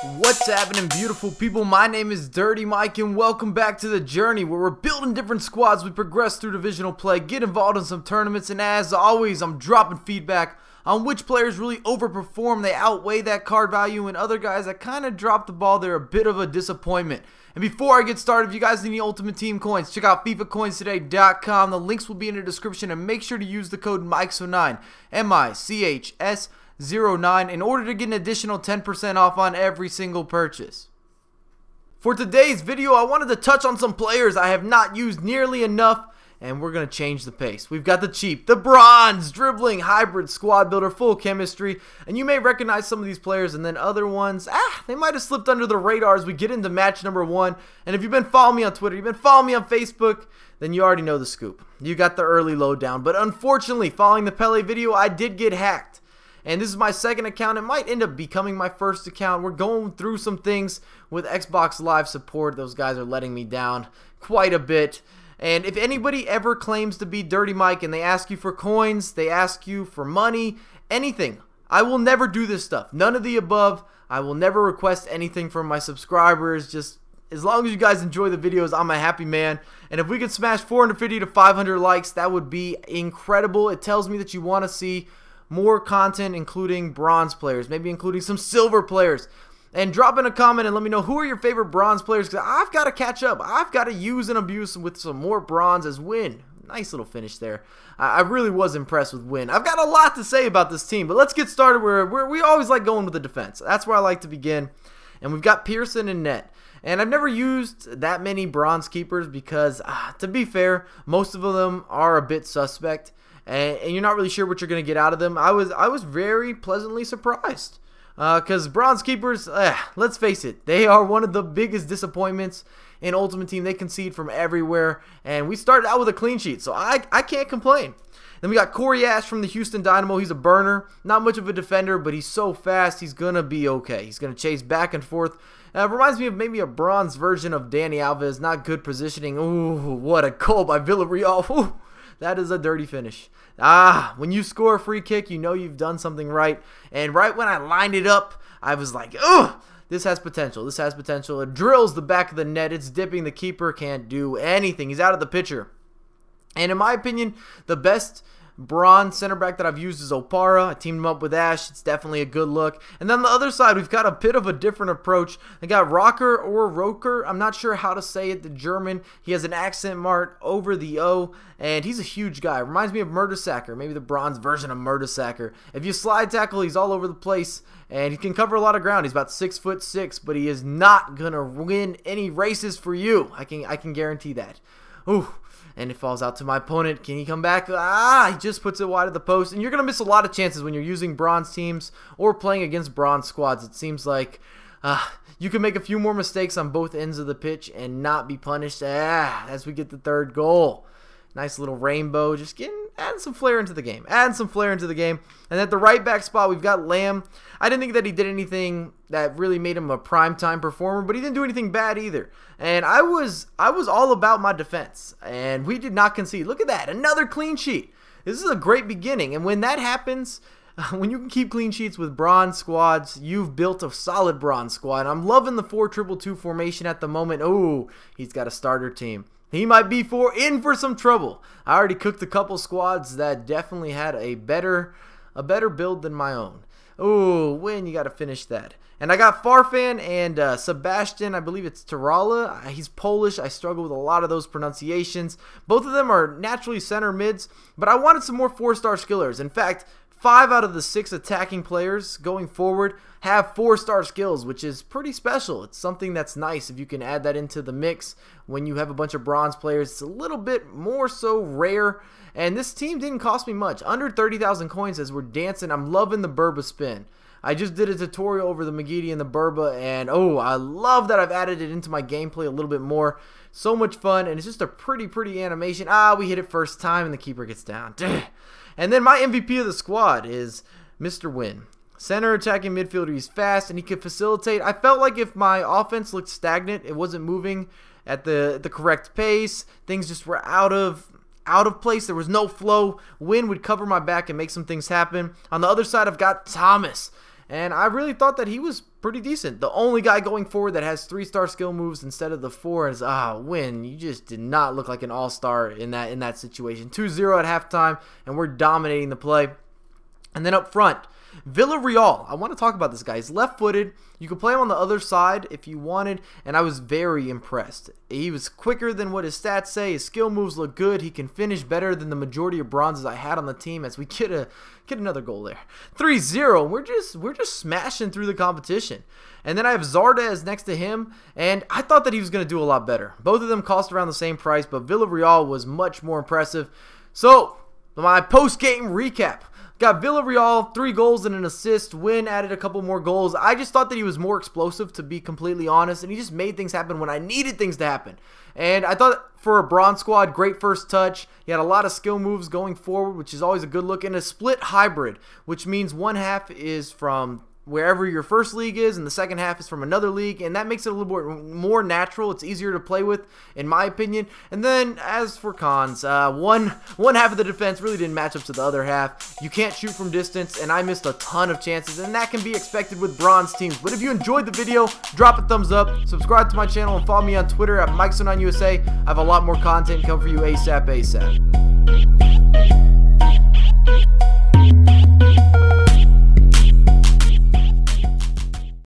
What's happening, beautiful people? My name is Dirty Mike and welcome back to the journey where we're building different squads. We progress through divisional play, get involved in some tournaments, and as always, I'm dropping feedback on which players really overperform. They outweigh that card value, and other guys that kind of drop the ball, they're a bit of a disappointment. And before I get started, if you guys need any Ultimate Team coins, check out FIFAcoinstoday.com. The links will be in the description, and make sure to use the code MICHS09, M-I-C-H-S-09, in order to get an additional 10% off on every single purchase. For today's video, I wanted to touch on some players I have not used nearly enough, and we're going to change the pace. We've got the cheap, the bronze, dribbling, hybrid, squad builder, full chemistry, and you may recognize some of these players, and then other ones, they might have slipped under the radar as we get into match number 1. And if you've been following me on Twitter, you've been following me on Facebook, then you already know the scoop. You got the early lowdown, but unfortunately, following the Pele video, I did get hacked. And this is my second account. It might end up becoming my first account. We're going through some things with Xbox Live support. Those guys are letting me down quite a bit. And if anybody ever claims to be Dirty Mike and they ask you for coins, they ask you for money, anything, I will never do this stuff. None of the above. I will never request anything from my subscribers. Just as long as you guys enjoy the videos, I'm a happy man. And if we could smash 450 to 500 likes, that would be incredible. It tells me that you want to see more content, including bronze players, maybe including some silver players. And drop in a comment and let me know who are your favorite bronze players, because I've got to catch up. I've got to use and abuse with some more bronze as Win. Nice little finish there. I really was impressed with Win. I've got a lot to say about this team, but let's get started where we always like going with the defense. That's where I like to begin. And we've got Pearson and net. And I've never used that many bronze keepers because, to be fair, most of them are a bit suspect. And you're not really sure what you're going to get out of them. I was very pleasantly surprised. Because bronze keepers, let's face it, they are one of the biggest disappointments in Ultimate Team. They concede from everywhere, and we started out with a clean sheet, so I can't complain. Then we got Corey Ash from the Houston Dynamo. He's a burner, not much of a defender, but he's so fast, he's going to be okay. He's going to chase back and forth. Reminds me of maybe a bronze version of Dani Alves. Not good positioning. Ooh, what a goal by Villarreal. Ooh, that is a dirty finish. When you score a free kick, you know you've done something right. And right when I lined it up, I was like, ugh, this has potential. This has potential. It drills the back of the net. It's dipping. The keeper can't do anything. He's out of the picture. And in my opinion, the best bronze center back that I've used is Opara. I teamed him up with Ash. It's definitely a good look. And then on the other side, we've got a bit of a different approach. I got Rocker or Roker. I'm not sure how to say it, the German. He has an accent mark over the O, and he's a huge guy. Reminds me of Mertesacker, maybe the bronze version of Mertesacker. If you slide tackle, he's all over the place, and he can cover a lot of ground. He's about 6'6", but he is not going to win any races for you. I can guarantee that. Ooh. And it falls out to my opponent. Can he come back? He just puts it wide of the post. And you're going to miss a lot of chances when you're using bronze teams or playing against bronze squads. It seems like you can make a few more mistakes on both ends of the pitch and not be punished as we get the third goal. Nice little rainbow, just adding some flair into the game. And at the right back spot, we've got Lamb. I didn't think that he did anything that really made him a primetime performer, but he didn't do anything bad either. And I was all about my defense, and we did not concede. Look at that, another clean sheet. This is a great beginning, and when that happens, when you can keep clean sheets with bronze squads, you've built a solid bronze squad. I'm loving the 4-2-2 formation at the moment. Oh, he's got a starter team. He might be in for some trouble. I already cooked a couple squads that definitely had a better build than my own. Oh, Win, you got to finish that. And I got Farfan and Sebastian. I believe it's Tirala. He's Polish. I struggle with a lot of those pronunciations. Both of them are naturally center mids, but I wanted some more 4-star skillers. In fact, 5 out of the 6 attacking players going forward have 4-star skills, which is pretty special. It's something that's nice if you can add that into the mix when you have a bunch of bronze players. It's a little bit more so rare, and this team didn't cost me much. Under 30,000 coins as we're dancing. I'm loving the Burba spin. I just did a tutorial over the Magidi and the Burba, and I love that I've added it into my gameplay a little bit more. So much fun, and it's just a pretty animation. We hit it first time, and the keeper gets down. And then my MVP of the squad is Mr. Win. Center attacking midfielder. He's fast and he can facilitate. I felt like if my offense looked stagnant, it wasn't moving at the correct pace. Things just were out of place. There was no flow. Win would cover my back and make some things happen. On the other side, I've got Thomas. And I really thought that he was pretty decent. The only guy going forward that has 3-star skill moves instead of the 4 is Win. You just did not look like an all-star in that situation. 2-0 at halftime, and we're dominating the play. And then up front, Villarreal. I want to talk about this guy. He's left-footed. You could play him on the other side if you wanted, and I was very impressed. He was quicker than what his stats say. His skill moves look good. He can finish better than the majority of bronzes I had on the team as we get another goal there. 3-0. We're just smashing through the competition. And then I have Zardes next to him, and I thought that he was going to do a lot better. Both of them cost around the same price, but Villarreal was much more impressive. So, my post-game recap. Got Villarreal, 3 goals and an assist. Win added a couple more goals. I just thought that he was more explosive, to be completely honest, and he just made things happen when I needed things to happen. And I thought for a bronze squad, great first touch. He had a lot of skill moves going forward, which is always a good look, and a split hybrid, which means one half is from wherever your first league is, and the second half is from another league, and that makes it a little bit more natural. It's easier to play with, in my opinion. And then, as for cons, one half of the defense really didn't match up to the other half. You can't shoot from distance, and I missed a ton of chances, and that can be expected with bronze teams. But if you enjoyed the video, drop a thumbs up, subscribe to my channel, and follow me on Twitter at Mike09USA. I have a lot more content coming for you ASAP.